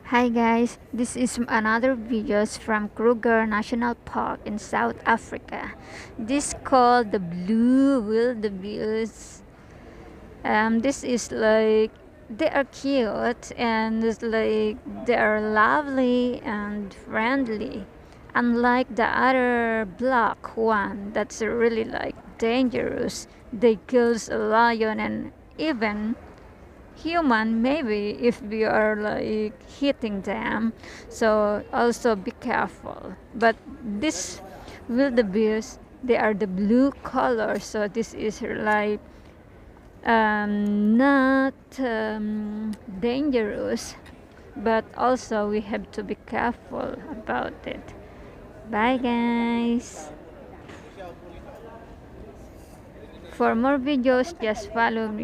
Hi guys, this is another videos from Kruger National Park in South Africa. This called the blue wildebeest. This is like they are cute and it's like they are lovely and friendly. Unlike the other black one that's really like dangerous. They kills a lion and even human maybe if we are like hitting them, so also be careful. But this wildebeest, they are the blue color, so this is like not dangerous, but also we have to be careful about it. Bye guys. For more videos, just follow me.